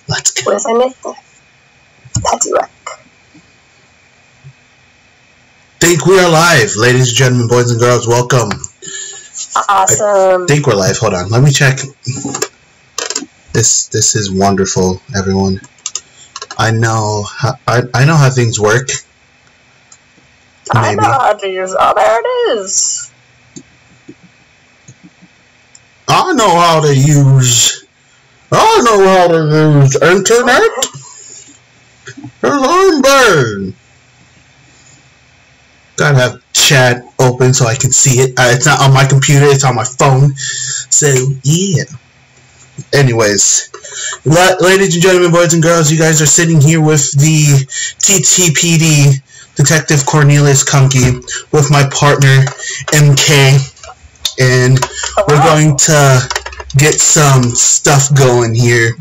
Let's go. With an Patty Rock. Think we are live, ladies and gentlemen, boys and girls. Welcome. Awesome. I think we're live. Hold on, let me check. This is wonderful, everyone. I know how things work. Maybe. I know how to use. Oh, there it is. I know how to use internet. There's Ironbird. Gotta have chat open so I can see it. It's not on my computer, it's on my phone. So, yeah. Anyways, ladies and gentlemen, boys and girls, you guys are sitting here with the TTPD, Detective Cornelius Kunke, with my partner, MK, and we're going to get some stuff going here.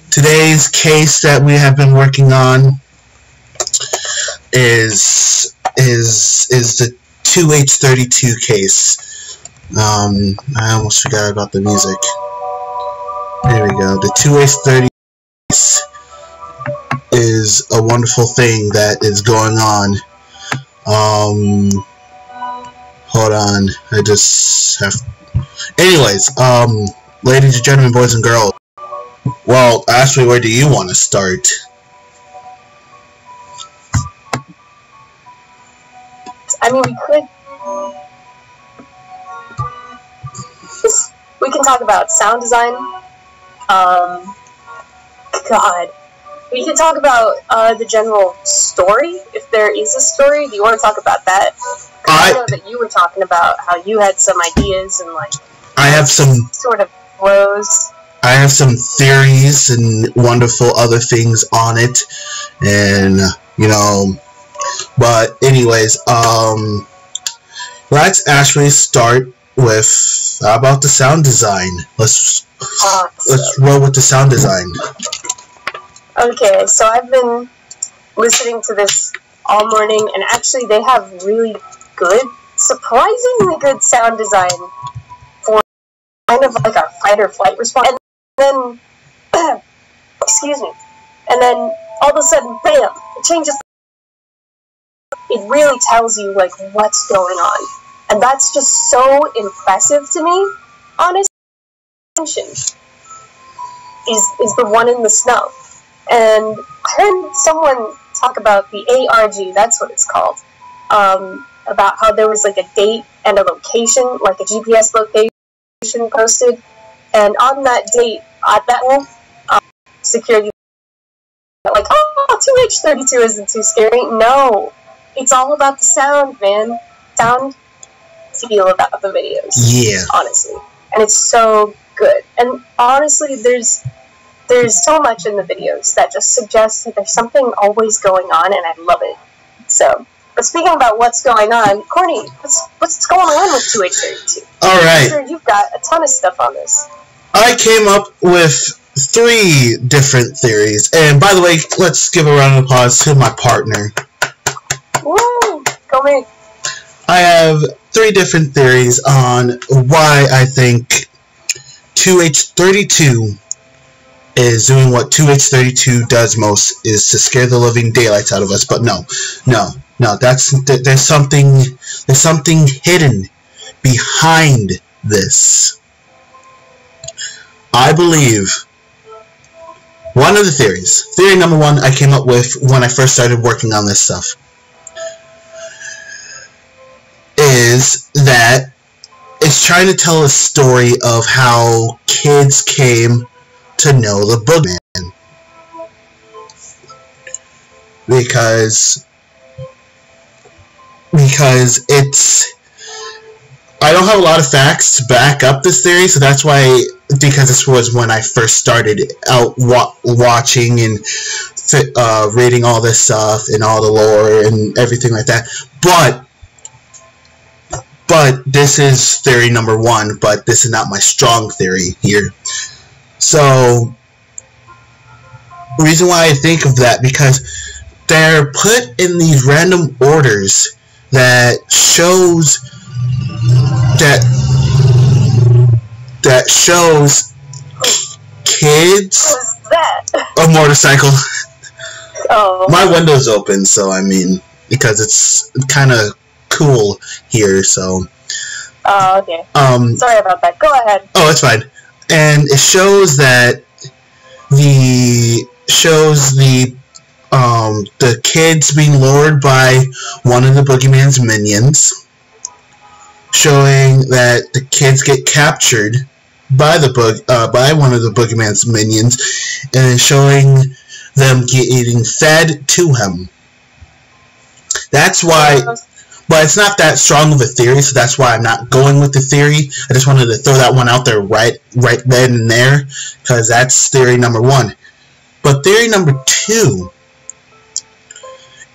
Today's case that we have been working on is the 2H32 case. I almost forgot about the music. There we go. The 2H30 case is a wonderful thing that is going on. Hold on. I just have... Anyways, ladies and gentlemen, boys and girls. Well, Ashley, where do you want to start? I mean, we can talk about sound design. God. We can talk about the general story, if there is a story. Do you want to talk about that? I know that you were talking about how you had some ideas and, like... I have some... sort of flows. I have some theories and wonderful other things on it. And, you know... But, anyways, let's actually start with... How about the sound design? Let's roll with the sound design. Okay, so I've been listening to this all morning, and actually they have really good, surprisingly good sound design for kind of like a fight or flight response. And then, excuse me, and then all of a sudden, bam, it changes. It really tells you, like, what's going on. And that's just so impressive to me, honestly. Is the one in the snow. And I heard someone talk about the ARG, that's what it's called, about how there was like a date and a location, like a GPS location posted, and on that date, at that one, security, like, oh, 2H32 isn't too scary. No, it's all about the sound, man. Sound feel about the videos. Yeah. Honestly. And it's so good. And honestly, there's so much in the videos that just suggests that there's something always going on, and I love it. So, but speaking about what's going on, Corny, what's going on with 2H32? All right. I'm sure you've got a ton of stuff on this. I came up with 3 different theories, and by the way, let's give a round of applause to my partner. Woo! Go me. I have 3 different theories on why I think 2H32 is doing what 2H32 does most, is to scare the living daylights out of us. But no, there's something hidden behind this. I believe one of the theories, theory number 1, I came up with when I first started working on this stuff, is that it's trying to tell a story of how kids came to know the boogeyman. Because it's... I don't have a lot of facts to back up this theory, so that's why, because this was when I first started out watching and reading all this stuff and all the lore and everything like that. But this is theory number 1, but this is not my strong theory here. So, the reason why I think of that, because they're put in these random orders that shows kids. What was that? a motorcycle. Oh. My window's open, so I mean, because it's kind of cool here, so. Oh, okay. Sorry about that. Go ahead. Oh, it's fine. And it shows that the kids being lured by one of the boogeyman's minions, showing that the kids get captured by by one of the boogeyman's minions, and showing them getting fed to him. That's why. But it's not that strong of a theory, so that's why I'm not going with the theory. I just wanted to throw that one out there right then and there, because that's theory number 1. But theory number 2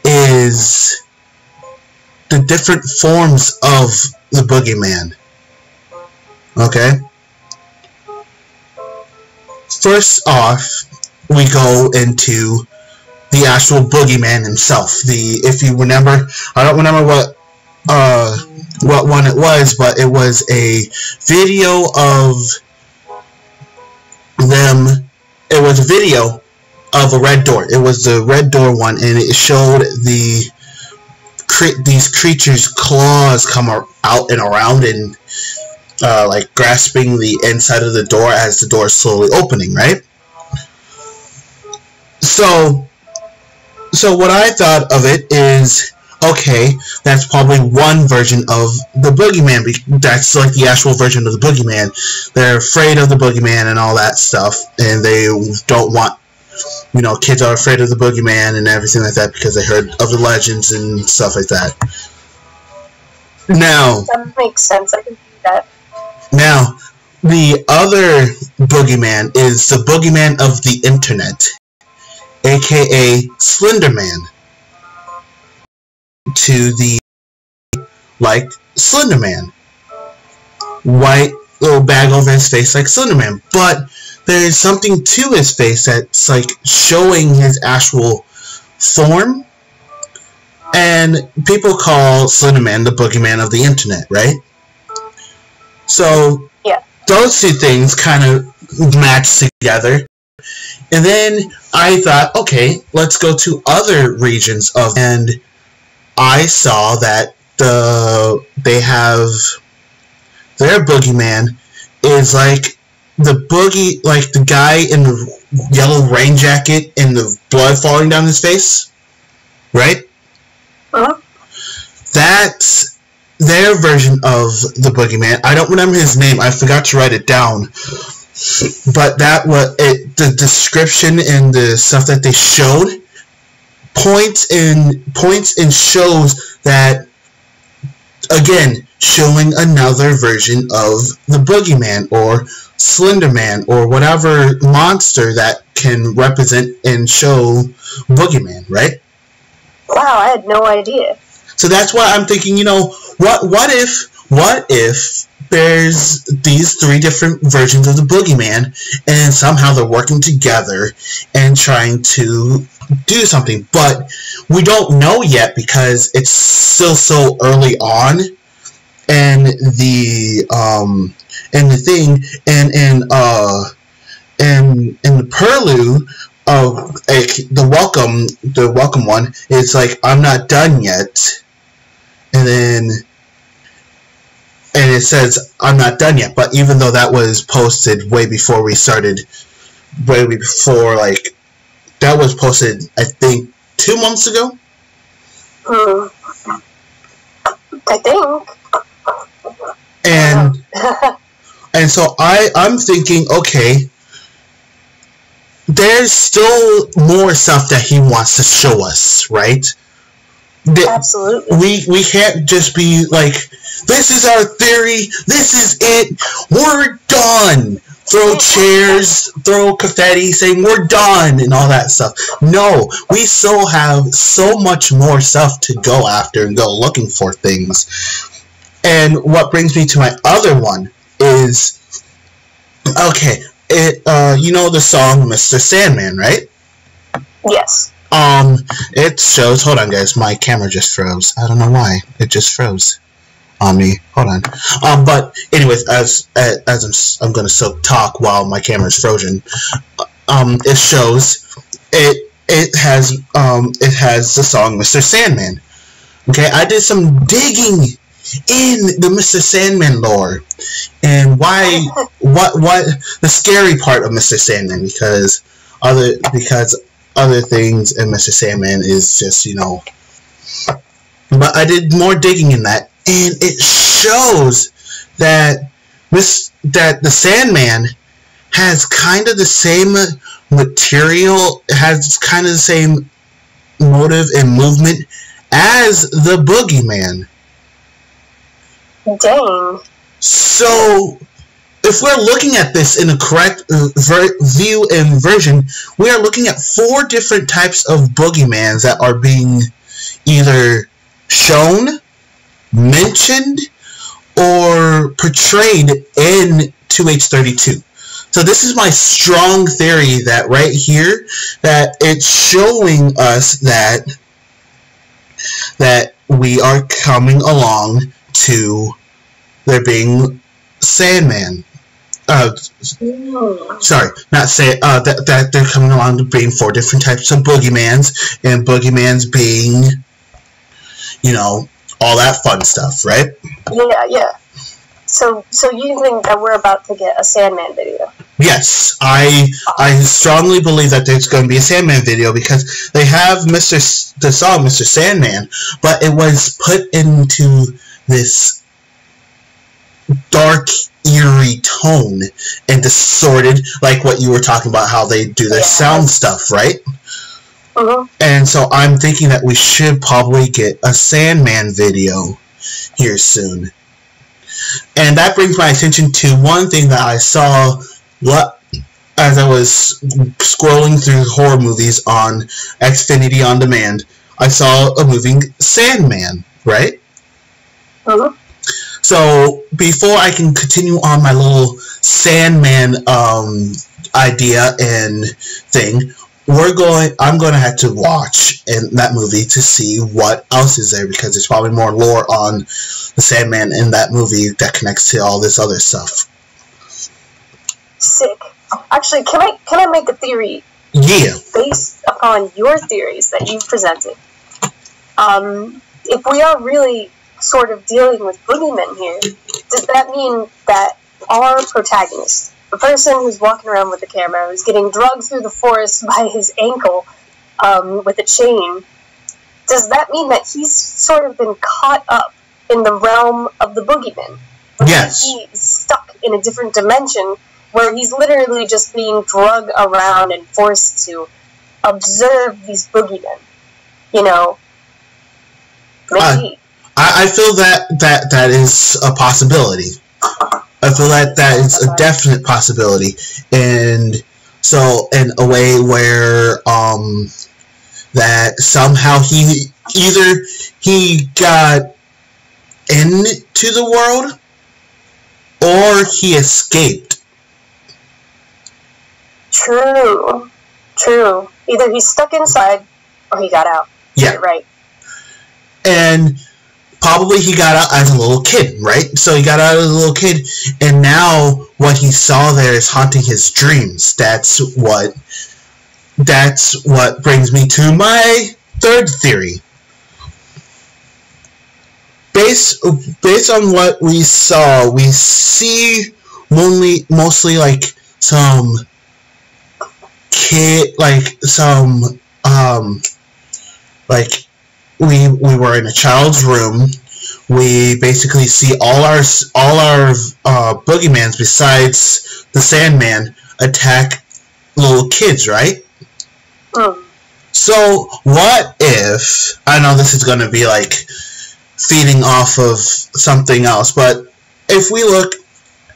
is the different forms of the boogeyman. Okay? First off, we go into the actual boogeyman himself. If you remember, I don't remember what one it was, but it was a video of them. It was a video of a red door. It was the red door one, and it showed these creatures' claws come out and around and like grasping the inside of the door as the door is slowly opening, right? So what I thought of it is, okay, that's probably one version of the boogeyman. That's like the actual version of the boogeyman. They're afraid of the boogeyman and all that stuff, and they don't want, kids are afraid of the boogeyman and everything like that because they heard of the legends and stuff like that. Now, that makes sense. I can see that. Now, the other boogeyman is the boogeyman of the internet, aka Slenderman. To the, like, Slenderman. White little bag over his face like Slenderman. But there's something to his face that's, like, showing his actual form. And people call Slenderman the boogeyman of the internet, right? So, yeah, those two things kind of match together. And then I thought, okay, let's go to other regions of, and I saw that they have their boogeyman is like the guy in the yellow rain jacket and the blood falling down his face, right? Uh-huh. That's their version of the boogeyman. I don't remember his name. I forgot to write it down. But the description and the stuff that they showed points and shows that, again, showing another version of the boogeyman or Slenderman or whatever monster that can represent and show boogeyman, right? Wow, I had no idea. So that's why I'm thinking, what if there's these 3 different versions of the boogeyman and somehow they're working together and trying to do something, but we don't know yet because it's still so early on, and the thing and in the prelude of the welcome one, it's like, I'm not done yet, and it says I'm not done yet. But even though that was posted way before we started, that was posted, I think, 2 months ago? I think. And so I'm thinking, okay, there's still more stuff that he wants to show us, right? Absolutely. We can't just be like, this is our theory, this is it, we're done. Throw chairs, throw confetti, saying we're done and all that stuff. No, we still have so much more stuff to go after and go looking for things. And what brings me to my other one is, okay, you know the song Mr. Sandman, right? Yes. It shows, hold on guys, my camera just froze. I don't know why, it just froze on me. Hold on. But anyways, as I'm gonna talk while my camera is frozen. It shows it has the song Mr. Sandman. Okay, I did some digging in the Mr. Sandman lore and what the scary part of Mr. Sandman, because other things in Mr. Sandman is just, but I did more digging in that, and it shows that the Sandman has kind of the same material, has kind of the same motive and movement as the Boogeyman. Dang. So, if we're looking at this in a correct view and version, we are looking at 4 different types of Boogeymans that are being either shown, mentioned, or portrayed in 2H32. So this is my strong theory that right here, that it's showing us that we are coming along to there being Sandman. Sorry, not say that they're coming along to being 4 different types of Boogeymans, and Boogeymans being, all that fun stuff, right? Yeah. So you think that we're about to get a Sandman video? Yes, I strongly believe that there's going to be a Sandman video, because they have the song Mr. Sandman, but it was put into this dark, eerie tone and distorted, like what you were talking about, how they do their sound stuff, right? And so I'm thinking that we should probably get a Sandman video here soon. And that brings my attention to one thing that I saw as I was scrolling through horror movies on Xfinity On Demand. I saw a movie, Sandman, right? So before I can continue on my little Sandman idea and thing, I'm going to have to watch that movie to see what else is there, because there's probably more lore on the Sandman in that movie that connects to all this other stuff. Sick. Actually, can I make a theory? Yeah. Based upon your theories that you've presented. If we are really sort of dealing with boogeymen here, does that mean that our protagonist, the person who's walking around with the camera, who's getting dragged through the forest by his ankle with a chain, does that mean that he's sort of been caught up in the realm of the boogeyman? Yes. He's stuck in a different dimension where he's literally just being drugged around and forced to observe these boogeymen. Maybe. I feel that is a possibility. I feel that is a definite possibility, and so in a way where that somehow he got into the world or he escaped. True. Either he's stuck inside or he got out. Yeah. Right. And probably he got out as a little kid, right? So he got out as a little kid, and now what he saw there is haunting his dreams. That's what brings me to my third theory. Based on what we saw, we see mostly like some kid, like some like we were in a child's room. We basically see all our boogeymans besides the Sandman attack little kids, right? So what if, I know this is going to be like feeding off of something else, but if we look,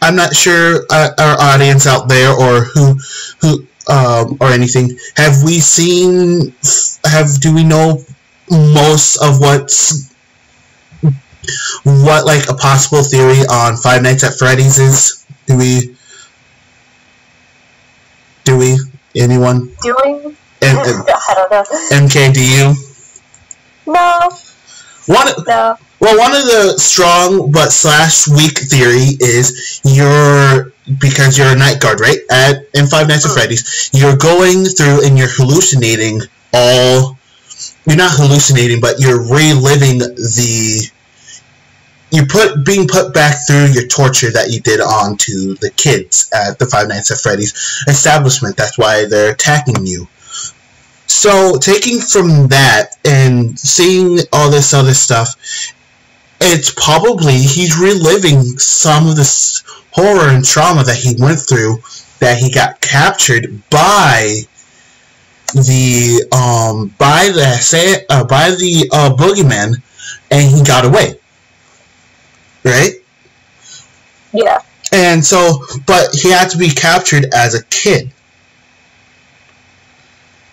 I'm not sure our audience out there or who or anything, do we know most of what like a possible theory on Five Nights at Freddy's is? Do we? Anyone? Do we? I don't know. MK, do you? No. Well, one of the strong but / weak theory is because you're a night guard, right? In Five Nights at Freddy's, you're going through and you're hallucinating all. You're not hallucinating, but you're reliving being put back through your torture that you did onto the kids at the Five Nights at Freddy's establishment. That's why they're attacking you. So, taking from that and seeing all this other stuff, it's probably he's reliving some of this horror and trauma that he went through, that he got captured by the boogeyman, and he got away. Right? Yeah. And so, but he had to be captured as a kid.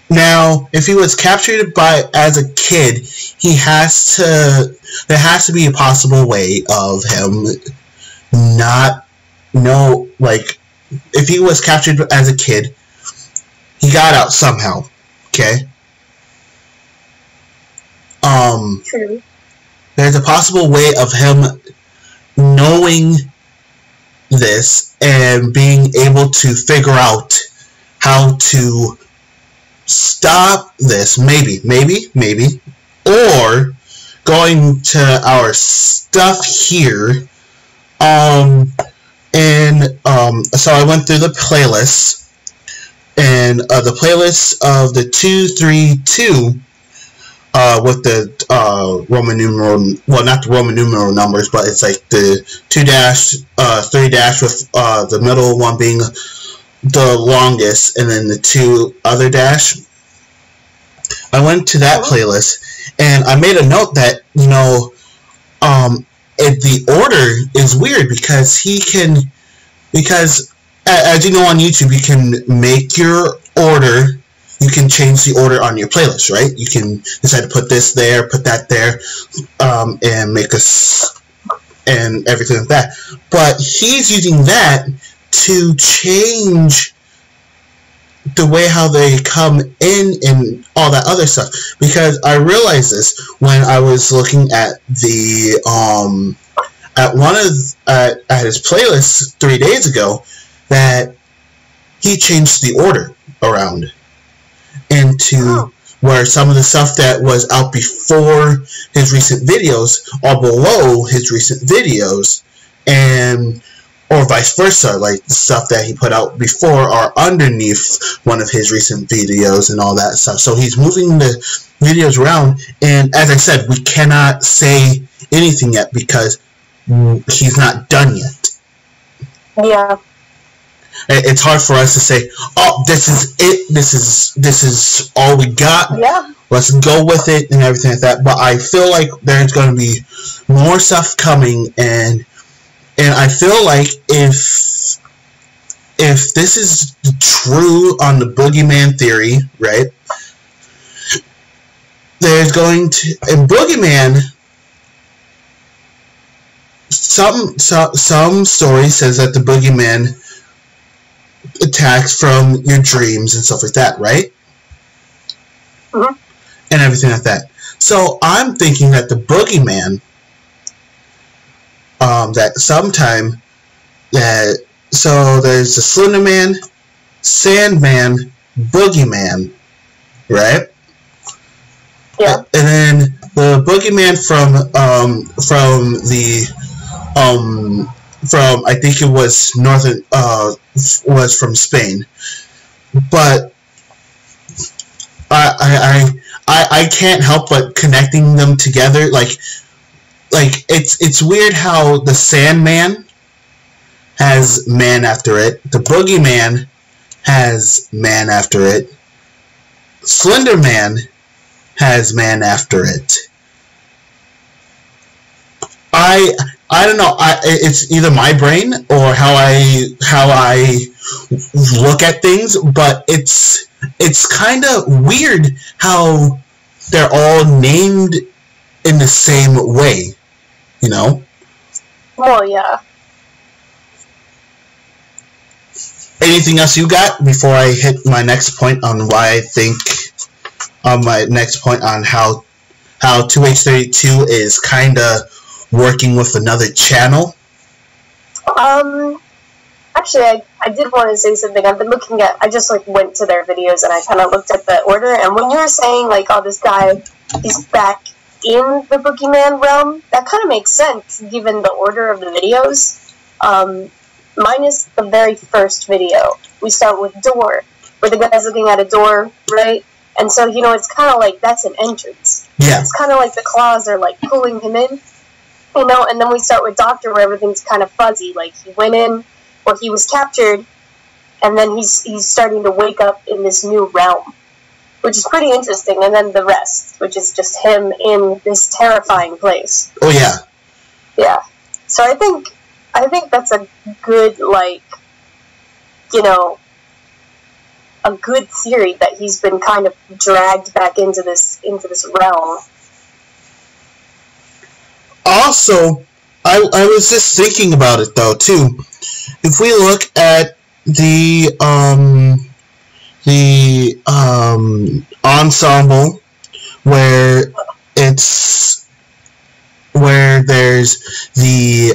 Now, if he was captured as a kid, there has to be a possible way of him not know, like, if he was captured as a kid, he got out somehow, okay? True. There's a possible way of him knowing this and being able to figure out how to stop this, maybe, or going to our stuff here, so I went through the playlist, and the playlist of the 232, with the Roman numeral, well, not the Roman numeral numbers, but it's like the 2 dash, 3 dash with the middle one being the longest, and then the 2 other dash. I went to that playlist, and I made a note that, you know, the order is weird because as you know on YouTube, you can make your order. You can change the order on your playlist, right? You can decide to put this there, put that there, and make and everything like that. But he's using that to change the way how they come in and all that other stuff. Because I realized this when I was looking at the at his playlist 3 days ago, that he changed the order around into where some of the stuff that was out before his recent videos are below his recent videos, and or vice versa, like the stuff that he put out before are underneath one of his recent videos and all that stuff. So he's moving the videos around, and as I said, we cannot say anything yet because he's not done yet. Yeah. It's hard for us to say, oh, this is it, this is all we got. Yeah. Let's go with it and everything like that. But I feel like there's going to be more stuff coming, and I feel like if this is true on the boogeyman theory, right? There's going to, in boogeyman, some story says that the boogeyman attacks from your dreams and stuff like that, right? Mm-hmm. And everything like that. So I'm thinking that the boogeyman, that sometime that, so there's the Slender Man, Sandman, Boogeyman, right? Yeah. And then the boogeyman from I think it was northern, was from Spain, but I can't help but connecting them together. Like it's weird how the Sandman has man after it, the Boogeyman has man after it, Slender Man has man after it. I don't know. It's either my brain or how I look at things, but it's kind of weird how they're all named in the same way, you know? Well, yeah. Anything else you got before I hit my next point on why I think, my next point on how 2H32 is kind of working with another channel? Actually, actually, I did want to say something. I've been looking at, I just, like, went to their videos and I kind of looked at the order, and when you were saying, like, oh, this guy, he's back in the Boogeyman realm, that kind of makes sense, given the order of the videos. Minus the very first video. We start with door, where the guy's looking at a door, right? And so, you know, it's kind of like, that's an entrance. Yeah. It's kind of like the claws are, like, pulling him in, you know, and then we start with Doctor, where everything's kind of fuzzy, like, he went in, or he was captured, and then he's starting to wake up in this new realm, which is pretty interesting, and then the rest, which is just him in this terrifying place. Oh, yeah. Yeah. So I think that's a good, like, you know, a good theory that he's been kind of dragged back into this realm. Also, I was just thinking about it, though, too. If we look at the ensemble where there's the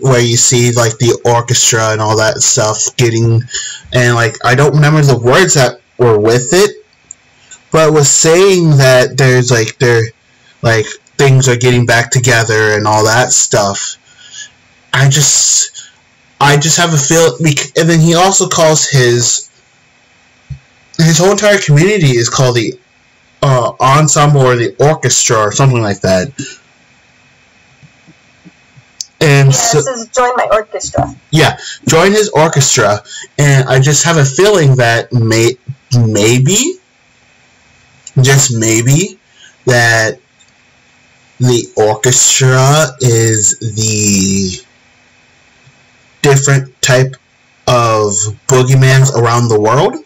where you see like the orchestra and all that stuff getting, and like I don't remember the words that were with it, but it was saying that there's like things are getting back together and all that stuff. I just have a feel, and then he also calls his whole entire community is called the ensemble or the orchestra or something like that. And yeah, so, it says join my orchestra. Yeah, join his orchestra, and I just have a feeling that maybe, just maybe, that the orchestra is the different type of boogeymans around the world.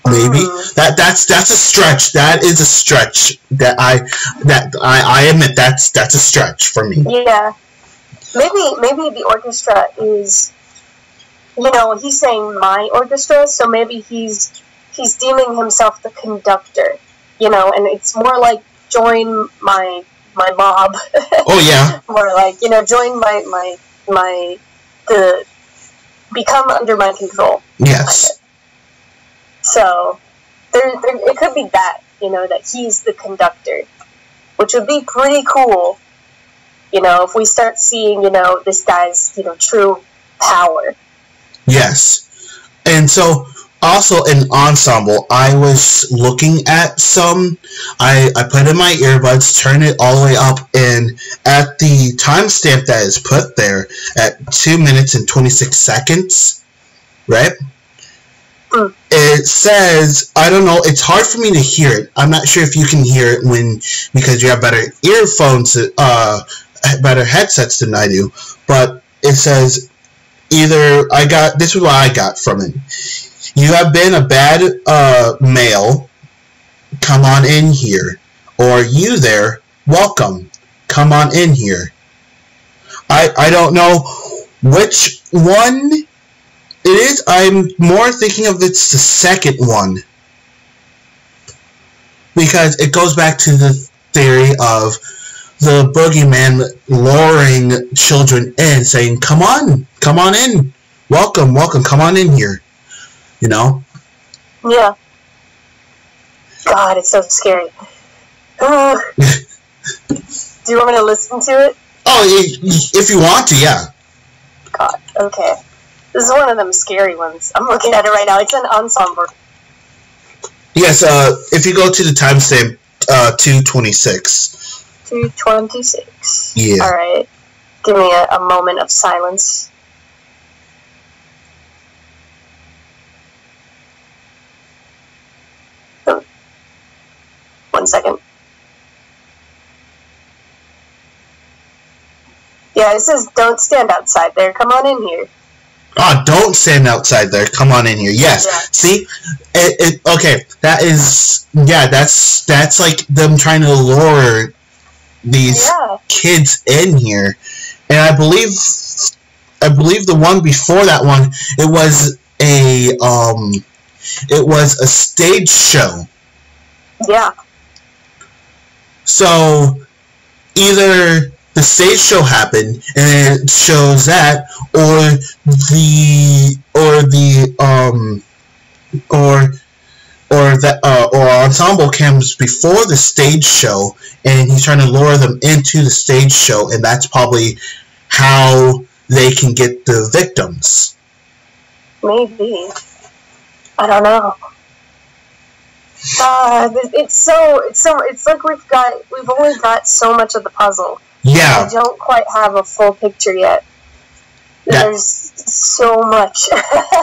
Maybe that's a stretch. That is a stretch. That I admit that's a stretch for me. Yeah, maybe the orchestra is, you know, he's saying my orchestra, so maybe he's deeming himself the conductor, you know, and it's more like join my mob. Oh yeah. More like, you know, join become under my control. Yes. So, it could be that, you know, that he's the conductor, which would be pretty cool, you know, if we start seeing, you know, this guy's, you know, true power. Yes. And so, also in ensemble, I was looking at some, I put in my earbuds, turned it all the way up, and at the timestamp that is put there, at 2 minutes and 26 seconds, right? It says, I don't know, it's hard for me to hear it. I'm not sure if you can hear it because you have better earphones, better headsets than I do, but it says, this is what I got from it. You have been a bad male, come on in here. Or you there, welcome, come on in here. I don't know which one it is. I'm more thinking of it's the second one, because it goes back to the theory of the boogeyman luring children in, saying, come on in, welcome, come on in here, you know? Yeah. God, it's so scary. Do you want me to listen to it? Oh, if you want to, yeah. God, okay. This is one of them scary ones. I'm looking at it right now. It's an ensemble. Yes, if you go to the timestamp, 2:26. 2:26. Yeah. Alright. Give me a moment of silence. Oh. 1 second. Yeah, it says, don't stand outside there. Come on in here. Oh, don't stand outside there. Come on in here. Yes. Yeah. See? Okay. That's like them trying to lure these kids in here. And I believe the one before that one, it was a stage show. Yeah. So either the stage show happened and it shows that, or or ensemble comes before the stage show, and he's trying to lure them into the stage show, and that's probably how they can get the victims. Maybe. I don't know. It's like we've only got so much of the puzzle. Yeah. I don't quite have a full picture yet. There's so much.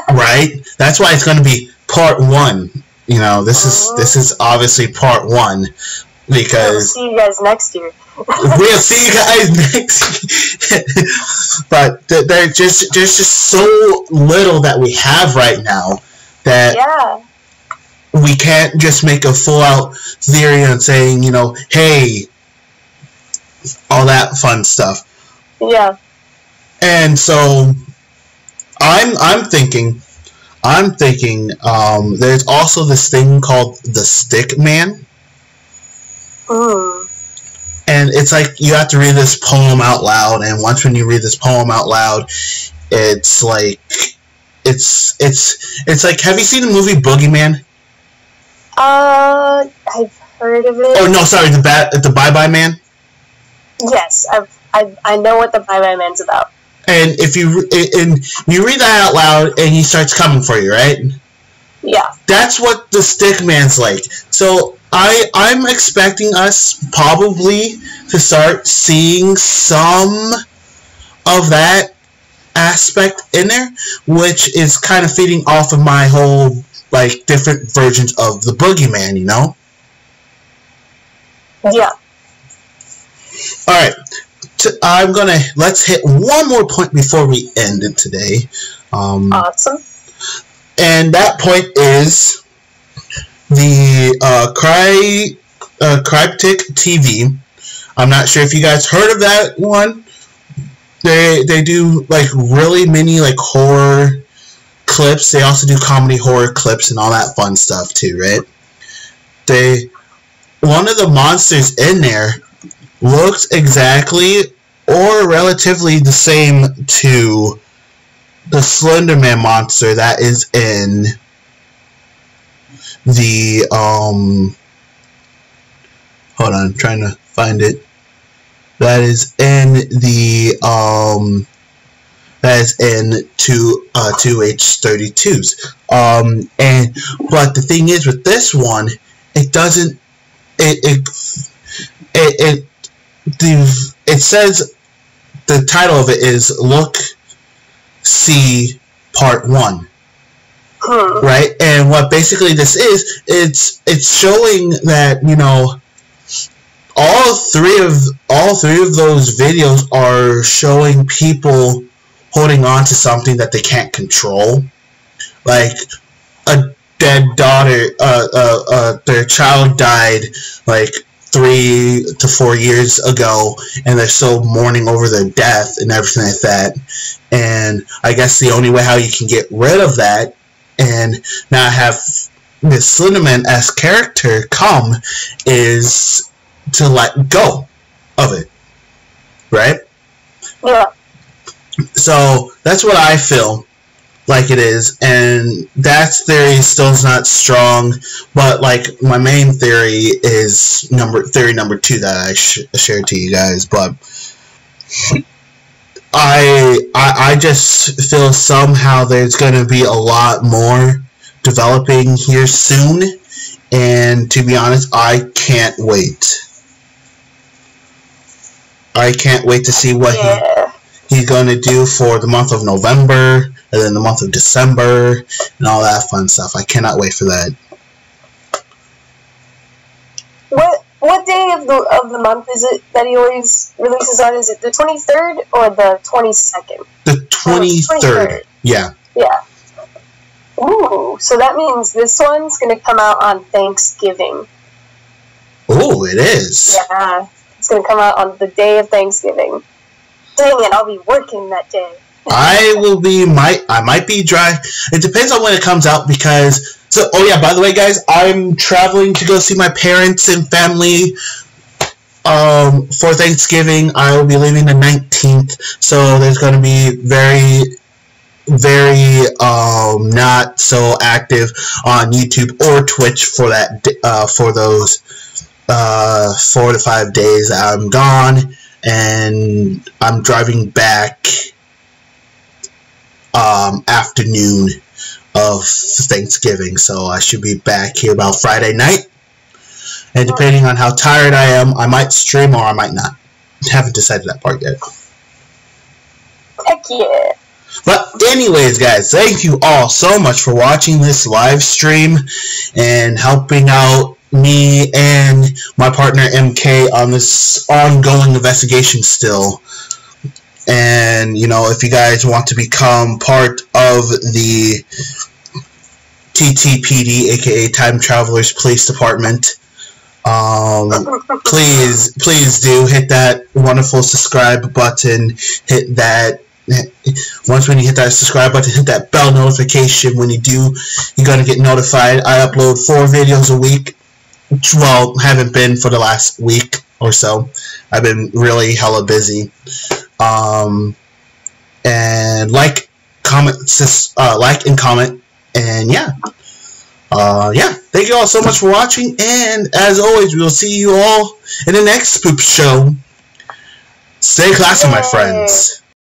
Right? That's why it's going to be part 1. You know, this is obviously part 1, because we'll see you guys next year. We'll see you guys next year. But there's just so little that we have right now that we can't just make a full out theory on saying, you know, hey, all that fun stuff. Yeah. And so I'm thinking there's also this thing called the Stick Man. And it's like you have to read this poem out loud, and once when you read this poem out loud, it's like it's like, have you seen the movie Boogeyman? I've heard of it. Oh no, sorry, the Bye Bye Man. Yes, I know what the Bye Bye Man's about. And if you read that out loud, and he starts coming for you, right? Yeah. That's what the Stick Man's like. So I'm expecting us probably to start seeing some of that aspect in there, which is kind of feeding off of my whole, like, different versions of the Boogeyman, you know? Yeah. Alright. Let's hit one more point before we end it today. Awesome. And that point is the Cryptic TV. I'm not sure if you guys heard of that one. They do like really mini like horror clips. They also do comedy horror clips and all that fun stuff too, right? One of the monsters in there looks exactly or relatively the same to the Slender Man monster that is in the hold on, I'm trying to find it. That is in the that is in 2H32s. But the thing is with this one, it doesn't it says the title of it is Look See Part 1. Right? And what basically this is, it's showing that, you know, all three of those videos are showing people holding on to something that they can't control. Like a dead daughter, their child died like 3 to 4 years ago, and they're still mourning over their death and everything like that. And I guess the only way how you can get rid of that and not have this Slenderman-esque character come is to let go of it, right? Yeah. So that's what I feel like it is, and that theory still is not strong. But like my main theory is theory number 2 that I shared to you guys. But I just feel somehow there's going to be a lot more developing here soon, and to be honest, I can't wait. I can't wait to see what he's going to do for the month of November, and then the month of December, and all that fun stuff. I cannot wait for that. What day of the month is it that he always releases on? Is it the 23rd or the 22nd? The 23rd. Yeah. Yeah. Ooh, so that means this one's going to come out on Thanksgiving. Oh, it is. Yeah. It's going to come out on the day of Thanksgiving. Dang it, I'll be working that day. I might be dry. It depends on when it comes out, because oh yeah, by the way guys, I'm traveling to go see my parents and family For Thanksgiving, I will be leaving the 19th, so there's going to be very not so active on YouTube or Twitch for that for those 4 to 5 days that I'm gone, and I'm driving back afternoon of Thanksgiving, so I should be back here about Friday night, and depending on how tired I am, I might stream or I might not. Haven't decided that part yet. Heck yeah. But anyways, guys, thank you all so much for watching this live stream and helping out me and my partner MK on this ongoing investigation still. And, you know, if you guys want to become part of the TTPD, aka Time Travelers Police Department, please do hit that wonderful subscribe button. Hit that. Once when you hit that subscribe button, hit that bell notification. When you do, you're gonna get notified. I upload 4 videos a week. Well, haven't been for the last week or so. I've been really hella busy. And like, comment, like and comment, and yeah. Thank you all so much for watching, and as always, we will see you all in the next Spoop Show. Stay classy, my friends.